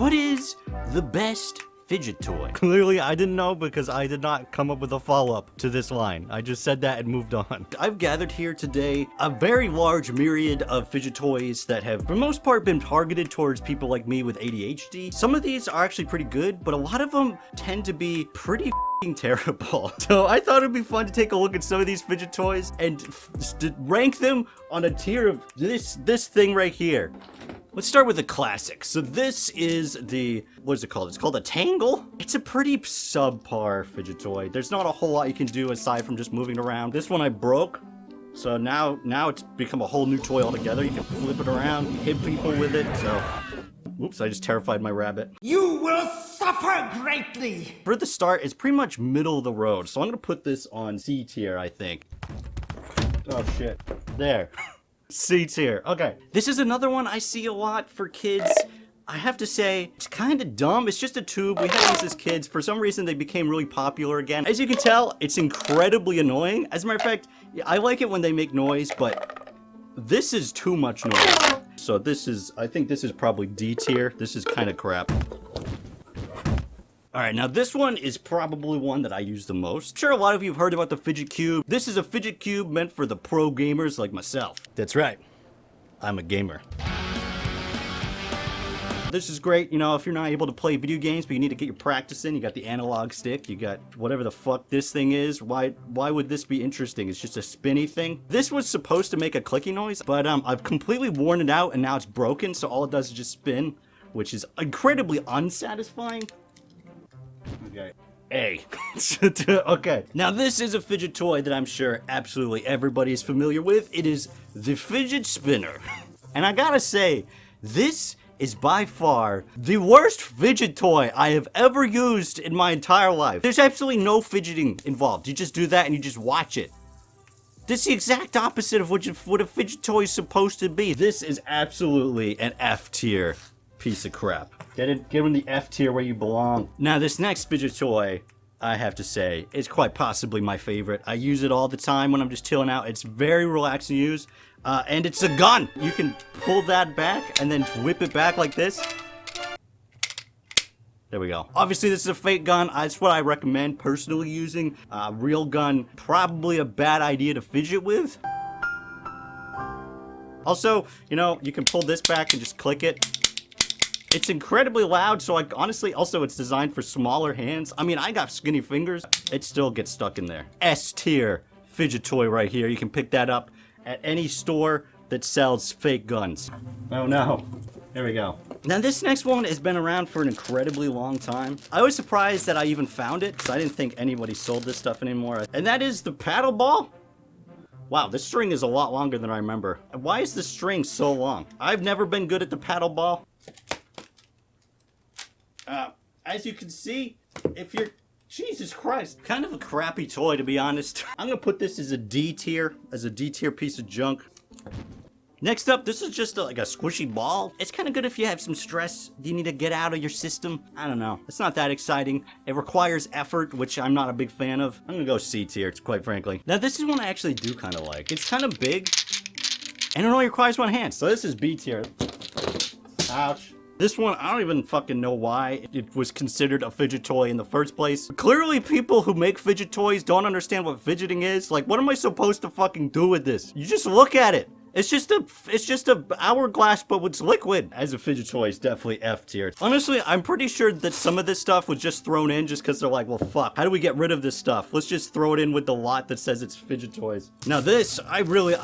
What is the best fidget toy? Clearly, I didn't know because I did not come up with a follow-up to this line. I just said that and moved on. I've gathered here today a very large myriad of fidget toys that have, for the most part, been targeted towards people like me with ADHD. Some of these are actually pretty good, but a lot of them tend to be pretty terrible. So I thought it'd be fun to take a look at some of these fidget toys and rank them on a tier of this thing right here. Let's start with the classics. So this is the, what is it called? It's called a Tangle. It's a pretty subpar fidget toy. There's not a whole lot you can do aside from just moving it around. This one I broke. So now it's become a whole new toy altogether. You can flip it around, hit people with it. So, oops, I just terrified my rabbit. You will suffer greatly. For the start, it's pretty much middle of the road. So I'm gonna put this on C tier, I think. Oh shit, there. C tier. Okay. This is another one I see a lot for kids. I have to say, it's kind of dumb. It's just a tube. We had these as kids. For some reason, they became really popular again. As you can tell, it's incredibly annoying. As a matter of fact, I like it when they make noise, but this is too much noise. So this is, I think this is probably D tier. This is kind of crap. All right, now this one is probably one that I use the most. I'm sure a lot of you have heard about the Fidget Cube. This is a Fidget Cube meant for the pro gamers like myself. That's right, I'm a gamer. This is great, you know, if you're not able to play video games, but you need to get your practice in. You got the analog stick, you got whatever the fuck this thing is. Why would this be interesting? It's just a spinny thing. This was supposed to make a clicking noise, but I've completely worn it out and now it's broken, so all it does is just spin, which is incredibly unsatisfying. Okay. A. Okay. Now this is a fidget toy that I'm sure absolutely everybody is familiar with. It is the Fidget Spinner. And I gotta say, this is by far the worst fidget toy I have ever used in my entire life. There's absolutely no fidgeting involved. You just do that and you just watch it. This is the exact opposite of what a fidget toy is supposed to be. This is absolutely an F tier piece of crap. Get in the F tier where you belong. Now this next fidget toy, I have to say, is quite possibly my favorite. I use it all the time when I'm just chilling out. It's very relaxing to use. And it's a gun. You can pull that back and then whip it back like this. There we go. Obviously this is a fake gun. That's what I recommend personally using. Real gun, probably a bad idea to fidget with. Also, you know, you can pull this back and just click it. It's incredibly loud, so honestly, also it's designed for smaller hands. I mean, I got skinny fingers. It still gets stuck in there. S tier fidget toy right here. You can pick that up at any store that sells fake guns. Oh no. There we go. Now this next one has been around for an incredibly long time. I was surprised that I even found it, because I didn't think anybody sold this stuff anymore. And that is the paddle ball. Wow, this string is a lot longer than I remember. Why is the string so long? I've never been good at the paddle ball. As you can see, if you're, Jesus Christ, kind of a crappy toy to be honest. I'm gonna put this as a D tier, piece of junk. Next up, this is just like a squishy ball. It's kind of good if you have some stress you need to get out of your system. I don't know, it's not that exciting. It requires effort, which I'm not a big fan of. I'm gonna go C tier, quite frankly. Now this is one I actually do kind of like. It's kind of big, and it only requires one hand, so this is B tier. Ouch. This one, I don't even fucking know why it was considered a fidget toy in the first place. Clearly, people who make fidget toys don't understand what fidgeting is. Like, what am I supposed to fucking do with this? You just look at it. It's just a hourglass, but it's liquid. As a fidget toy, it's definitely F tier. Honestly, I'm pretty sure that some of this stuff was just thrown in just because they're like, well, fuck, how do we get rid of this stuff? Let's just throw it in with the lot that says it's fidget toys. Now this, I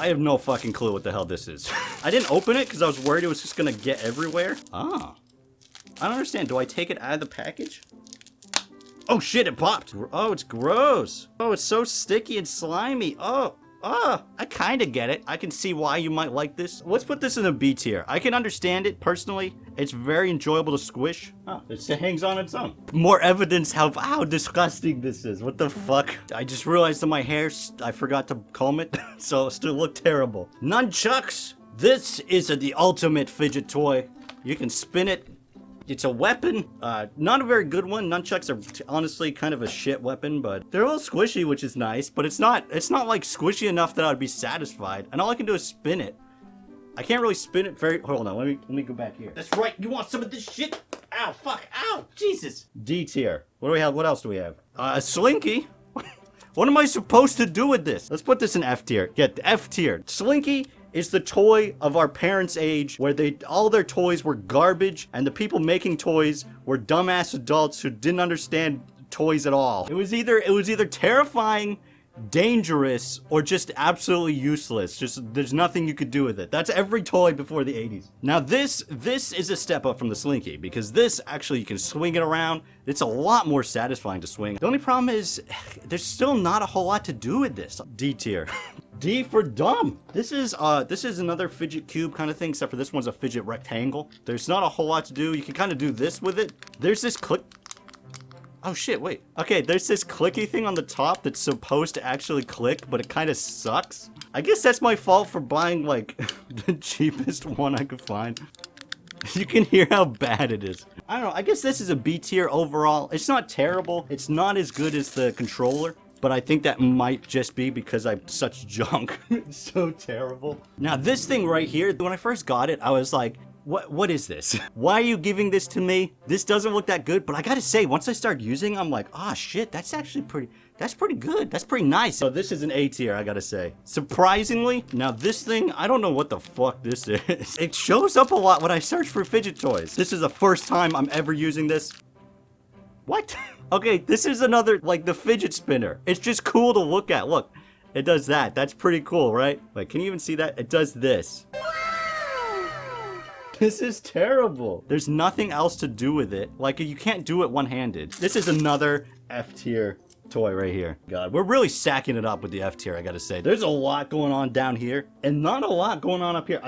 have no fucking clue what the hell this is. I didn't open it because I was worried it was just gonna get everywhere. Ah. I don't understand. Do I take it out of the package? Oh shit, it popped. Oh, it's gross. Oh, it's so sticky and slimy. Oh. I kind of get it. I can see why you might like this. Let's put this in a B tier. I can understand it personally. It's very enjoyable to squish. Oh, it hangs on its own. More evidence how disgusting this is. What the fuck? I just realized that my hair, I forgot to comb it, so it still looked terrible. Nunchucks. This is the ultimate fidget toy. You can spin it. It's a weapon, not a very good one. Nunchucks are honestly kind of a shit weapon, but they're a little squishy, which is nice, but it's not like squishy enough that I'd be satisfied. And all I can do is spin it. I can't really spin it very, hold on, let me go back here. That's right, you want some of this shit? Ow, fuck, ow, Jesus. D tier. What do we have? What else do we have? A Slinky. What am I supposed to do with this? Let's put this in F tier. Get the F tier. Slinky is the toy of our parents' age where all their toys were garbage and the people making toys were dumbass adults who didn't understand toys at all. It was either terrifying, dangerous, or just absolutely useless. Just there's nothing you could do with it. That's every toy before the 80s. Now this is a step up from the Slinky because this actually you can swing it around. It's a lot more satisfying to swing. The only problem is there's still not a whole lot to do with this. D tier. D for dumb. This is another fidget cube kind of thing, except for this one's a fidget rectangle. There's not a whole lot to do. You can kind of do this with it. There's this click. Oh shit, wait. Okay, there's this clicky thing on the top that's supposed to actually click, but it kind of sucks. I guess that's my fault for buying, like, the cheapest one I could find. You can hear how bad it is. I don't know, I guess this is a B tier overall. It's not terrible. It's not as good as the controller, but I think that might just be because I'm such junk. It's so terrible. Now, this thing right here, when I first got it, I was like, what is this? Why are you giving this to me? This doesn't look that good, but I gotta say, once I start using it, I'm like, ah, shit, that's actually pretty good. That's pretty nice. So this is an A tier, I gotta say. Surprisingly, now this thing, I don't know what the fuck this is. It shows up a lot when I search for fidget toys. This is the first time I'm ever using this. What? Okay, this is another, like the fidget spinner. It's just cool to look at. Look, it does that. That's pretty cool, right? Like, can you even see that? It does this. This is terrible. There's nothing else to do with it. Like, you can't do it one-handed. This is another F tier toy right here. God, we're really sacking it up with the F tier, I gotta say. There's a lot going on down here and not a lot going on up here.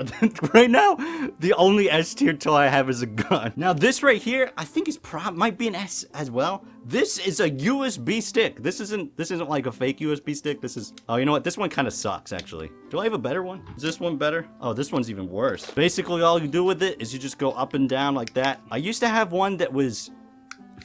Right now, the only S tier toy I have is a gun. Now this right here, I think might be an S as well. This is a USB stick. This isn't like a fake USB stick. This is, oh, you know what? This one kind of sucks actually. Do I have a better one? Is this one better? Oh, this one's even worse. Basically all you do with it is you just go up and down like that. I used to have one that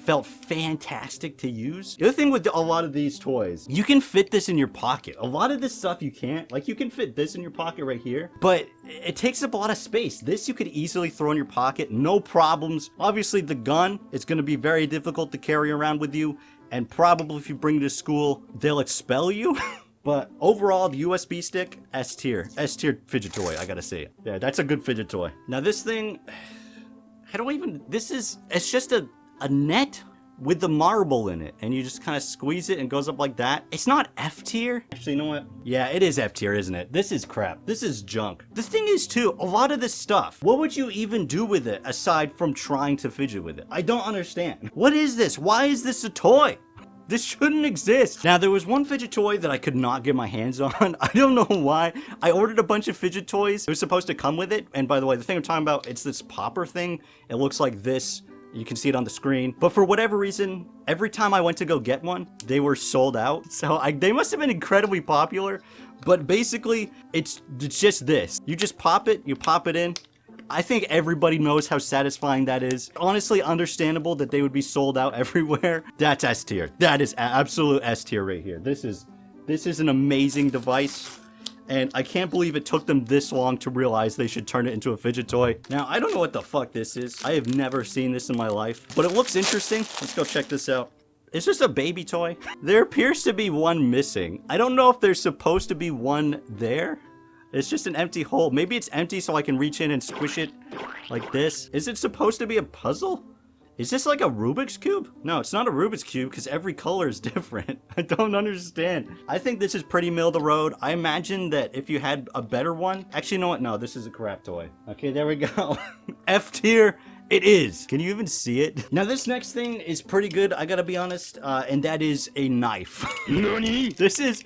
felt fantastic to use. The other thing with a lot of these toys, you can fit this in your pocket. A lot of this stuff you can't. Like, you can fit this in your pocket right here, but it takes up a lot of space. This you could easily throw in your pocket, no problems. Obviously, the gun, it's going to be very difficult to carry around with you, and probably if you bring it to school, they'll expel you. But overall, the USB stick, S tier fidget toy, I gotta say. Yeah, that's a good fidget toy. Now this thing, it's just a net with the marble in it, and you just kind of squeeze it and it goes up like that. It's not F tier. Actually, you know what? Yeah, it is F tier, isn't it? This is crap. This is junk. The thing is too, a lot of this stuff, what would you even do with it aside from trying to fidget with it? I don't understand. What is this? Why is this a toy? This shouldn't exist. Now, there was one fidget toy that I could not get my hands on. I don't know why. I ordered a bunch of fidget toys. It was supposed to come with it. And by the way, the thing I'm talking about, it's this popper thing. It looks like this. You can see it on the screen. But for whatever reason, every time I went to go get one, they were sold out. So they must have been incredibly popular. But basically, it's just this. You just pop it, you pop it in. I think everybody knows how satisfying that is. Honestly, understandable that they would be sold out everywhere. That's S tier. That is absolute S tier right here. This is an amazing device. And I can't believe it took them this long to realize they should turn it into a fidget toy. Now, I don't know what the fuck this is. I have never seen this in my life, but it looks interesting. Let's go check this out. It's just a baby toy. There appears to be one missing. I don't know if there's supposed to be one there. It's just an empty hole. Maybe it's empty so I can reach in and squish it like this. Is it supposed to be a puzzle? Is this like a Rubik's Cube? No, it's not a Rubik's Cube because every color is different. I don't understand. I think this is pretty middle of the road. I imagine that if you had a better one... Actually, you know what? No, this is a crap toy. Okay, there we go. F tier. It is. Can you even see it? Now, this next thing is pretty good, I gotta be honest, and that is a knife. Nani? This is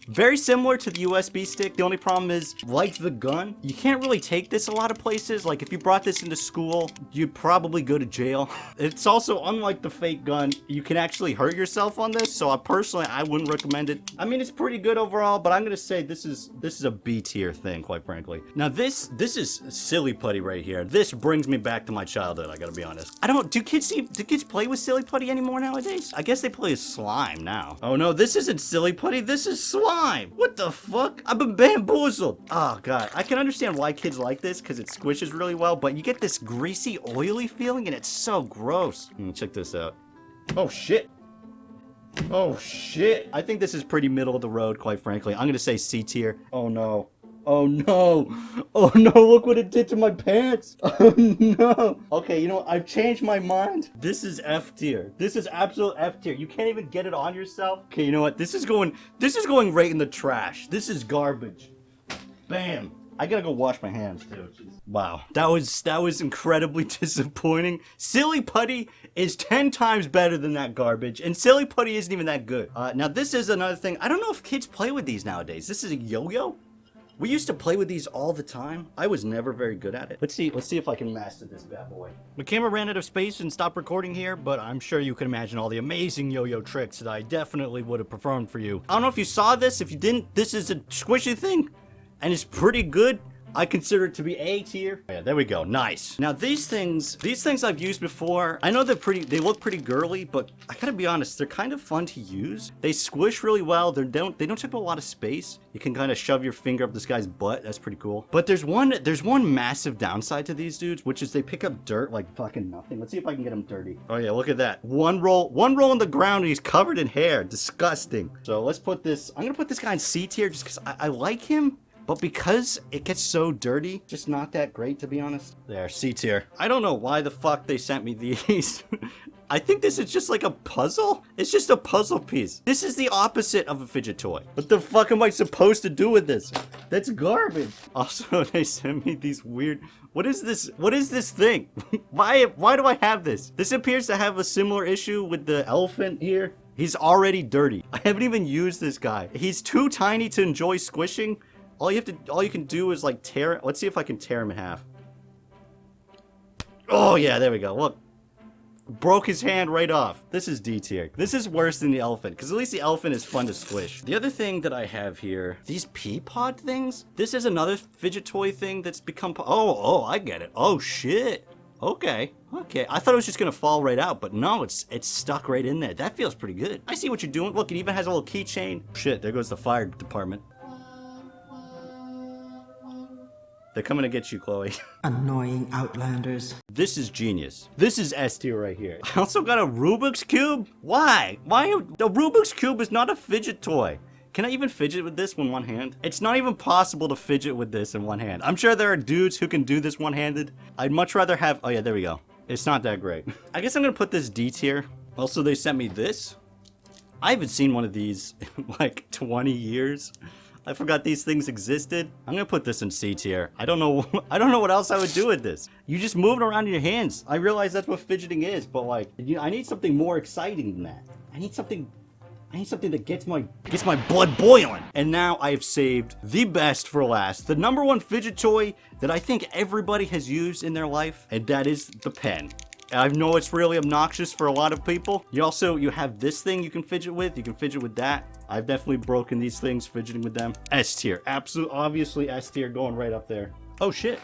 very similar to the USB stick. The only problem is, like the gun, you can't really take this a lot of places. Like, if you brought this into school, you'd probably go to jail. It's also, unlike the fake gun, you can actually hurt yourself on this, so I wouldn't recommend it. I mean, it's pretty good overall, but I'm gonna say this is a B tier thing, quite frankly. Now, this is silly putty right here. This brings me back to my childhood, I gotta be honest. Do kids play with silly putty anymore nowadays? I guess they play with slime now. Oh no, this isn't silly putty, this is slime. slime. What the fuck? I've been bamboozled. Oh, God. I can understand why kids like this because it squishes really well, but you get this greasy, oily feeling, and it's so gross. Check this out. Oh, shit. Oh, shit. I think this is pretty middle of the road, quite frankly. I'm going to say C tier. Oh, no. Oh, no. Oh, no. Look what it did to my pants. Oh, no. Okay, you know what? I've changed my mind. This is F tier. This is absolute F tier. You can't even get it on yourself. Okay, you know what? This is going right in the trash. This is garbage. Bam. I gotta go wash my hands, too. Wow. That was incredibly disappointing. Silly Putty is 10 times better than that garbage, and Silly Putty isn't even that good. Now, this is another thing. I don't know if kids play with these nowadays. This is a yo-yo. We used to play with these all the time. I was never very good at it. Let's see if I can master this bad boy. The camera ran out of space and stopped recording here, but I'm sure you can imagine all the amazing yo-yo tricks that I definitely would have performed for you. I don't know if you saw this. If you didn't, this is a squishy thing, and it's pretty good. I consider it to be A tier. Yeah, there we go. Nice. Now these things I've used before. I know they look pretty girly, but I gotta be honest, they're kind of fun to use. They squish really well. They don't take up a lot of space. You can kind of shove your finger up this guy's butt. That's pretty cool. But there's one massive downside to these dudes, which is they pick up dirt like fucking nothing. Let's see if I can get them dirty. Oh yeah, look at that. One roll on the ground and he's covered in hair. Disgusting. So let's put this. I'm gonna put this guy in C tier just because I like him. But because it gets so dirty, just not that great, to be honest. There, C tier. I don't know why the fuck they sent me these. I think this is just like a puzzle. It's just a puzzle piece. This is the opposite of a fidget toy. What the fuck am I supposed to do with this? That's garbage. Also, they sent me these weird... What is this? What is this thing? Why do I have this? This appears to have a similar issue with the elephant here. He's already dirty. I haven't even used this guy. He's too tiny to enjoy squishing. All you can do is like tear it. Let's see if I can tear him in half. Oh yeah, there we go. Look. Broke his hand right off. This is D tier. This is worse than the elephant, because at least the elephant is fun to squish. The other thing that I have here, these pea pod things. This is another fidget toy thing that's become, oh, I get it. Oh shit. Okay. I thought it was just gonna fall right out, but no, it's stuck right in there. That feels pretty good. I see what you're doing. Look, it even has a little keychain. Shit, there goes the fire department. They're coming to get you, Chloe. Annoying outlanders. This is genius. This is S tier right here. I also got a Rubik's Cube. Why? The Rubik's Cube is not a fidget toy. Can I even fidget with this in one hand? It's not even possible to fidget with this in one hand. I'm sure there are dudes who can do this one-handed. I'd much rather have... Oh yeah, there we go. It's not that great. I guess I'm gonna put this D tier. Also, they sent me this. I haven't seen one of these in like 20 years. I forgot these things existed. I'm gonna put this in C tier. I don't know what else I would do with this. You just move it around in your hands. I realize that's what fidgeting is, but like, I need something more exciting than that. I need something that gets my blood boiling. And now I have saved the best for last. The #1 fidget toy that I think everybody has used in their life, and that is the pen. I know it's really obnoxious for a lot of people. You have this thing you can fidget with. You can fidget with that. I've definitely broken these things fidgeting with them. S tier. Absolutely, obviously S tier going right up there. Oh shit.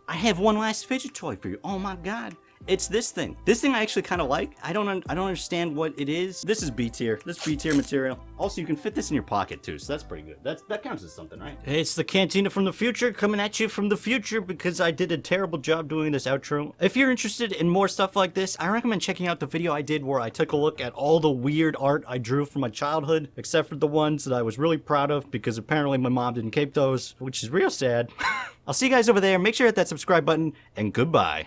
I have one last fidget toy for you. Oh my god. It's this thing. This thing I actually kind of like. I don't understand what it is. This is B tier. This B tier material. Also, you can fit this in your pocket too, so that's pretty good. That counts as something, right? It's the Cantina from the future coming at you from the future because I did a terrible job doing this outro. If you're interested in more stuff like this, I recommend checking out the video I did where I took a look at all the weird art I drew from my childhood, except for the ones that I was really proud of because apparently my mom didn't keep those, which is real sad. I'll see you guys over there. Make sure to hit that subscribe button, and goodbye.